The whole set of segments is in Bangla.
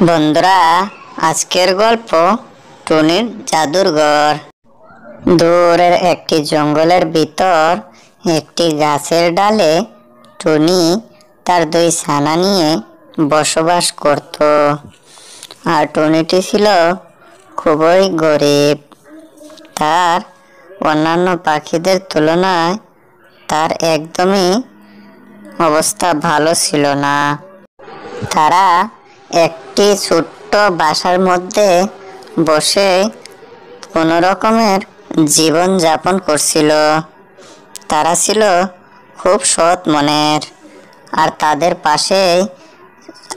বন্ধুরা, আজকের গল্প টুনির জাদুর ঘর। দূরের একটি জঙ্গলের ভিতর একটি গাছের ডালে টুনি তার দুই ছানা নিয়ে বসবাস করত। আর টুনিটি ছিল খুবই গরিব। তার অন্যান্য পাখিদের তুলনায় তার একদমই অবস্থা ভালো ছিল না। তারা একটি ছোট্ট বাসার মধ্যে বসে কোনো রকমের জীবন যাপন করছিল। তারা ছিল খুব সৎ মনের। আর তাদের পাশে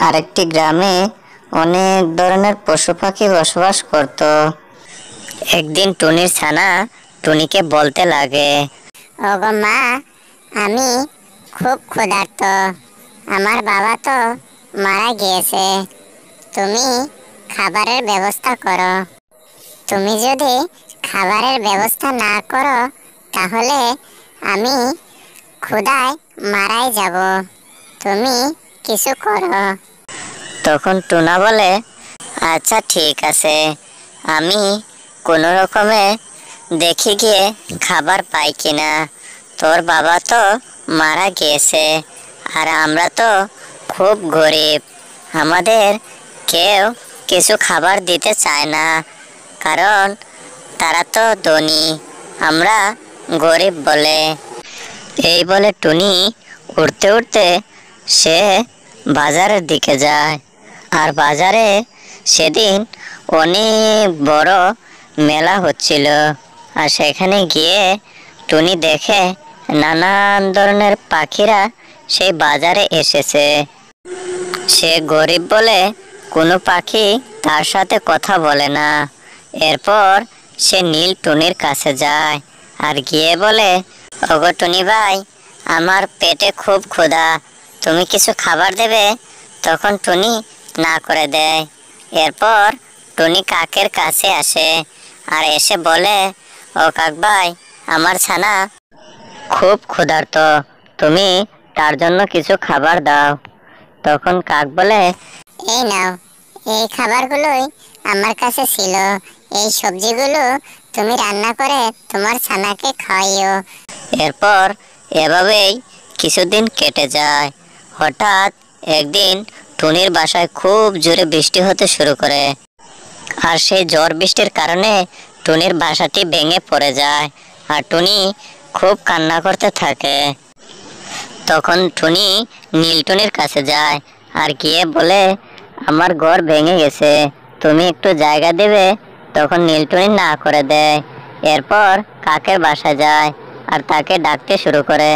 আরেকটি গ্রামে অনেক ধরনের পশু পাখি বসবাস করত। একদিন টুনির ছানা টুনিকে বলতে লাগে, ওগো মা, আমি খুব ক্ষুধার্ত। আমার বাবা তো মারা গিয়েছে। তুমি খাবারের ব্যবস্থা করো। তুমি যদি খাবারের ব্যবস্থা না করো তাহলে আমি ক্ষুধায় মারাই যাব। তুমি কিছু করো। তখন টুনা বলে, আচ্ছা ঠিক আছে, আমি কোনো রকমে দেখি গিয়ে খাবার পাই কিনা। তোর বাবা তো মারা গিয়েছে আর আমরা তো খুব গরিব। আমাদের কেউ কিছু খাবার দিতে চায় না, কারণ তারা তো ধনী, আমরা গরিব বলে। এই বলে টুনি উড়তে উড়তে সে বাজারের দিকে যায়। আর বাজারে সেদিন অনেক বড় মেলা হচ্ছিল। আর সেখানে গিয়ে টুনি দেখে নানান ধরনের পাখিরা সেই বাজারে এসেছে। সে গরিব বলে কোনো পাখি তার সাথে কথা বলে না। এরপর সে নীল টুনির কাছে যায় আর গিয়ে বলে, ওগো টুনি ভাই, আমার পেটে খুব ক্ষুধা, তুমি কিছু খাবার দেবে? তখন টুনি না করে দেয়। এরপর টুনি কাকের কাছে আসে আর এসে বলে, ও কাক ভাই, আমার ছানা খুব ক্ষুধার্ত, তুমি তার জন্য কিছু খাবার দাও। তখন কাক বলে, এই নাও, এই খাবারগুলোই আমার কাছে ছিল। এই সবজিগুলো তুমি রান্না করে তোমার ছানাকে খাওয়াইও। এরপর এভাবেই কিছুদিন কেটে যায়। হঠাৎ একদিন টুনির বাসায় খুব জোরে বৃষ্টি হতে শুরু করে। আর সেই ঝড় বৃষ্টির কারণে টুনির বাসাটি ভেঙে পড়ে যায় আর টুনি খুব কান্না করতে থাকে। তখন টুনি নীলটুনির কাছে যায় আর গিয়ে বলে, আমার ঘর ভেঙে গেছে, তুমি একটু জায়গা দেবে? তখন নীলটুনি না করে দেয়। এরপর কাকের বাসায় যায় আর তাকে ডাকতে শুরু করে।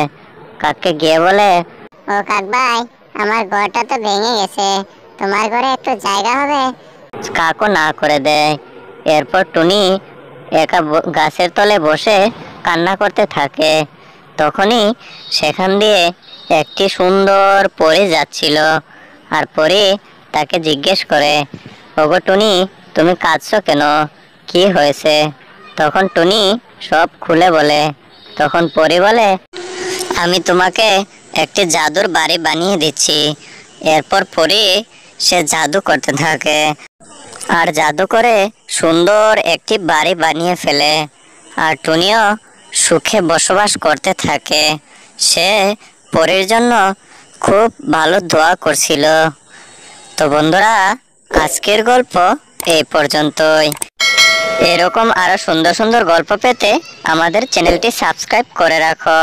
কাককে গিয়ে বলে, ও কাক ভাই, আমার ঘরটা তো ভেঙে গেছে, তোমার ঘরে একটু জায়গা হবে? কাকও না করে দেয়। এরপর টুনি একা গাছের তলে বসে কান্না করতে থাকে। তখনই সেখান দিয়ে একটি সুন্দর পরী যাচ্ছিল। আর পরী তাকে জিজ্ঞেস করে, ওগো টুনি, তুমি কাঁদছো কেন? কি হয়েছে? তখন টুনি সব খুলে বলে। তখন পরী বলে, আমি তোমাকে একটি জাদুর বাড়ি বানিয়ে দিচ্ছি। এরপর পরী সে জাদু করতে থাকে আর জাদু করে সুন্দর একটি বাড়ি বানিয়ে ফেলে। আর টুনিও সুখে বসবাস করতে থাকে। সে পরীর জন্য খুব ভালো দোয়া করছিল। তো বন্ধুরা, আজকের গল্প এই পর্যন্তই। এরকম আরো সুন্দর সুন্দর গল্প পেতে আমাদের চ্যানেলটি সাবস্ক্রাইব করে রাখো।